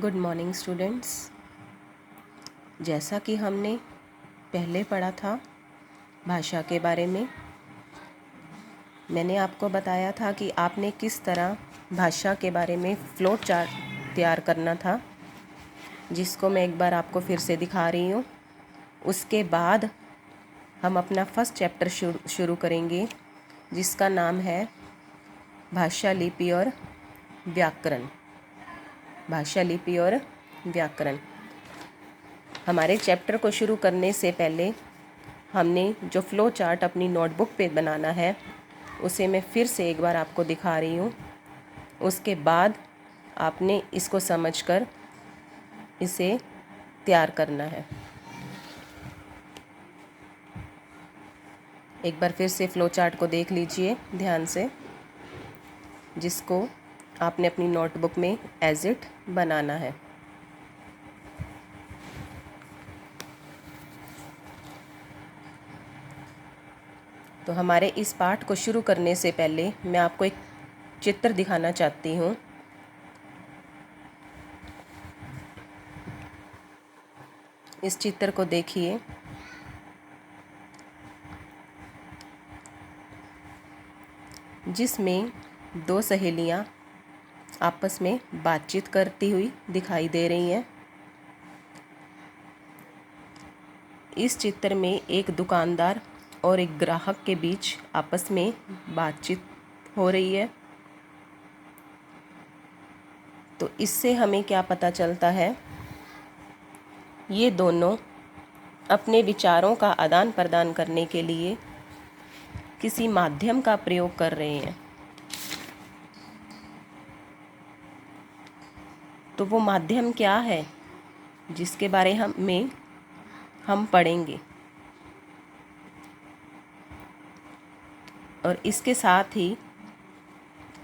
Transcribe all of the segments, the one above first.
Good morning students. जैसा कि हमने पहले पढ़ा था भाषा के बारे में, मैंने आपको बताया था कि आपने किस तरह भाषा के बारे में फ्लो चार्ट तैयार करना था, जिसको मैं एक बार आपको फिर से दिखा रही हूँ। उसके बाद हम अपना फर्स्ट चैप्टर शुरू करेंगे, जिसका नाम है भाषा लिपि और व्याकरण। भाषा लिपि और व्याकरण। हमारे चैप्टर को शुरू करने से पहले हमने जो फ्लो चार्ट अपनी नोटबुक पे बनाना है, उसे मैं फिर से एक बार आपको दिखा रही हूँ। उसके बाद आपने इसको समझकर इसे तैयार करना है। एक बार फिर से फ्लो चार्ट को देख लीजिए ध्यान से, जिसको आपने अपनी नोटबुक में एज इट बनाना है। तो हमारे इस पाठ को शुरू करने से पहले मैं आपको एक चित्र दिखाना चाहती हूँ। इस चित्र को देखिए। जिसमें दो सहेलियाँ आपस में बातचीत करती हुई दिखाई दे रही हैं। इस चित्र में एक दुकानदार और एक ग्राहक के बीच आपस में बातचीत हो रही है। तो इससे हमें क्या पता चलता है, ये दोनों अपने विचारों का आदान प्रदान करने के लिए किसी माध्यम का प्रयोग कर रहे हैं। तो वो माध्यम क्या है, जिसके बारे में हम पढ़ेंगे। और इसके साथ ही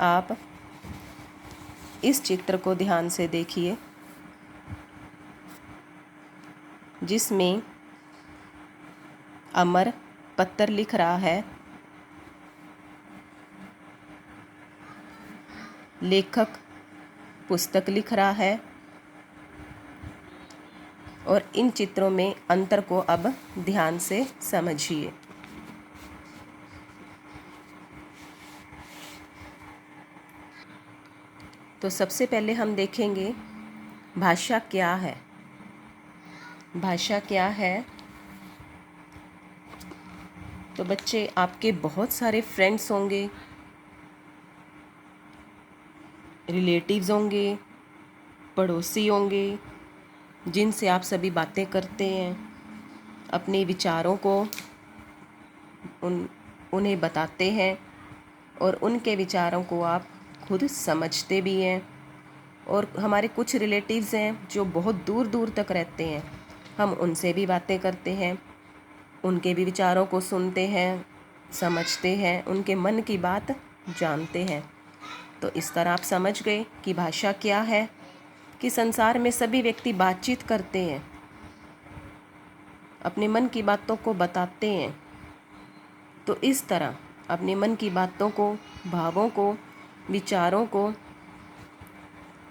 आप इस चित्र को ध्यान से देखिए, जिसमें अमर पत्र लिख रहा है, लेखक पुस्तक लिख रहा है। और इन चित्रों में अंतर को अब ध्यान से समझिए। तो सबसे पहले हम देखेंगे भाषा क्या है। भाषा क्या है? तो बच्चे, आपके बहुत सारे फ्रेंड्स होंगे, रिलेटिव्स होंगे, पड़ोसी होंगे, जिनसे आप सभी बातें करते हैं, अपने विचारों को उन्हें बताते हैं और उनके विचारों को आप खुद समझते भी हैं। और हमारे कुछ रिलेटिव्स हैं जो बहुत दूर दूर तक रहते हैं, हम उनसे भी बातें करते हैं, उनके भी विचारों को सुनते हैं, समझते हैं, उनके मन की बात जानते हैं। तो इस तरह आप समझ गए कि भाषा क्या है, कि संसार में सभी व्यक्ति बातचीत करते हैं, अपने मन की बातों को बताते हैं। तो इस तरह अपने मन की बातों को, भावों को, विचारों को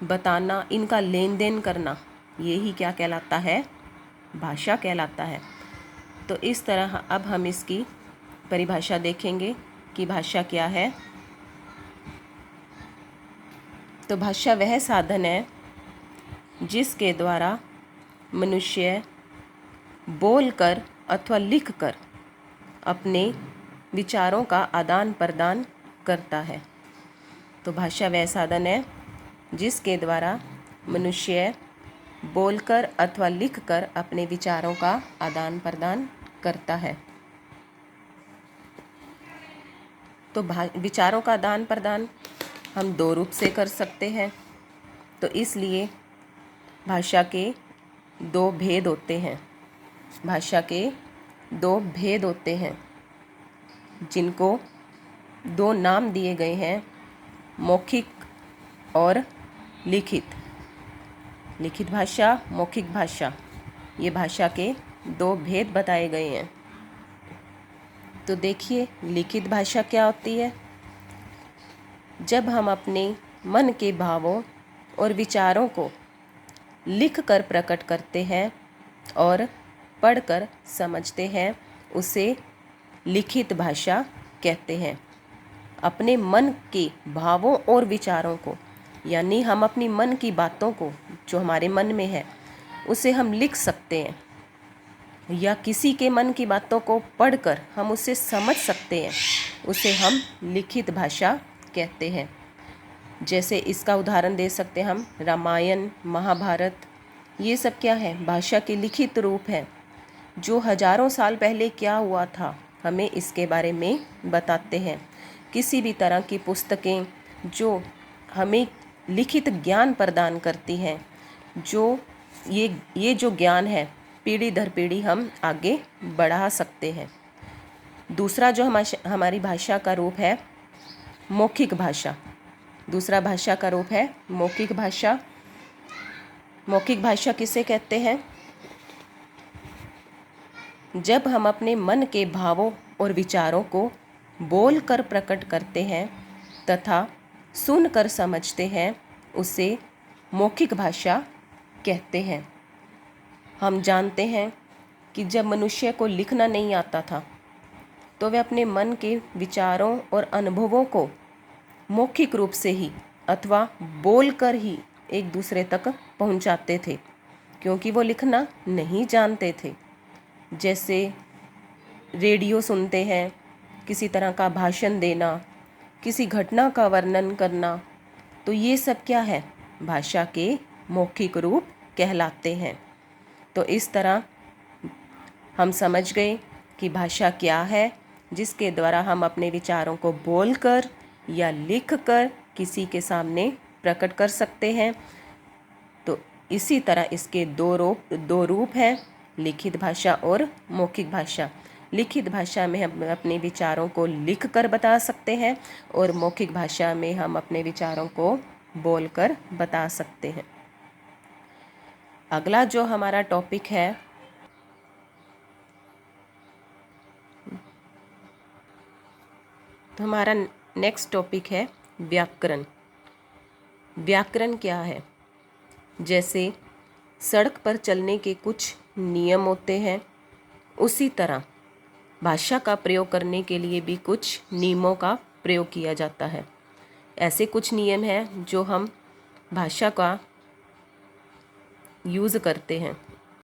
बताना, इनका लेन देन करना, यही क्या कहलाता है? भाषा कहलाता है। तो इस तरह अब हम इसकी परिभाषा देखेंगे कि भाषा क्या है। तो भाषा वह साधन है जिसके द्वारा मनुष्य बोलकर अथवा लिखकर अपने विचारों का आदान प्रदान करता है। तो भाषा वह साधन है जिसके द्वारा मनुष्य बोलकर अथवा लिखकर अपने विचारों का आदान प्रदान करता है। तो विचारों का आदान प्रदान हम दो रूप से कर सकते हैं। तो इसलिए भाषा के दो भेद होते हैं। भाषा के दो भेद होते हैं, जिनको दो नाम दिए गए हैं, मौखिक और लिखित। लिखित भाषा, मौखिक भाषा, ये भाषा के दो भेद बताए गए हैं। तो देखिए, लिखित भाषा क्या होती है? जब हम अपने मन के भावों और विचारों को लिख कर प्रकट करते हैं और पढ़कर समझते हैं, उसे लिखित भाषा कहते हैं। अपने मन के भावों और विचारों को, यानी हम अपनी मन की बातों को जो हमारे मन में है उसे हम लिख सकते हैं, या किसी के मन की बातों को पढ़कर हम उसे समझ सकते हैं, उसे हम लिखित भाषा कहते हैं। जैसे इसका उदाहरण दे सकते हैं हम, रामायण, महाभारत, ये सब क्या है? भाषा के लिखित रूप है, जो हजारों साल पहले क्या हुआ था हमें इसके बारे में बताते हैं। किसी भी तरह की पुस्तकें जो हमें लिखित ज्ञान प्रदान करती हैं, जो ये जो ज्ञान है पीढ़ी दर पीढ़ी हम आगे बढ़ा सकते हैं। दूसरा जो हमारी भाषा का रूप है मौखिक भाषा। दूसरा भाषा का रूप है मौखिक भाषा। मौखिक भाषा किसे कहते हैं? जब हम अपने मन के भावों और विचारों को बोलकर प्रकट करते हैं तथा सुनकर समझते हैं, उसे मौखिक भाषा कहते हैं। हम जानते हैं कि जब मनुष्य को लिखना नहीं आता था तो वे अपने मन के विचारों और अनुभवों को मौखिक रूप से ही अथवा बोलकर ही एक दूसरे तक पहुंचाते थे, क्योंकि वो लिखना नहीं जानते थे। जैसे रेडियो सुनते हैं, किसी तरह का भाषण देना, किसी घटना का वर्णन करना, तो ये सब क्या है? भाषा के मौखिक रूप कहलाते हैं। तो इस तरह हम समझ गए कि भाषा क्या है, जिसके द्वारा हम अपने विचारों को बोलकर या लिखकर किसी के सामने प्रकट कर सकते हैं। तो इसी तरह इसके दो रूप हैं, लिखित भाषा और मौखिक भाषा। लिखित भाषा में हम अपने विचारों को लिख कर बता सकते हैं और मौखिक भाषा में हम अपने विचारों को बोलकर बता सकते हैं। अगला जो हमारा टॉपिक है तो हमारा नेक्स्ट टॉपिक है व्याकरण। व्याकरण क्या है? जैसे सड़क पर चलने के कुछ नियम होते हैं, उसी तरह भाषा का प्रयोग करने के लिए भी कुछ नियमों का प्रयोग किया जाता है। ऐसे कुछ नियम हैं जो हम भाषा का यूज़ करते हैं।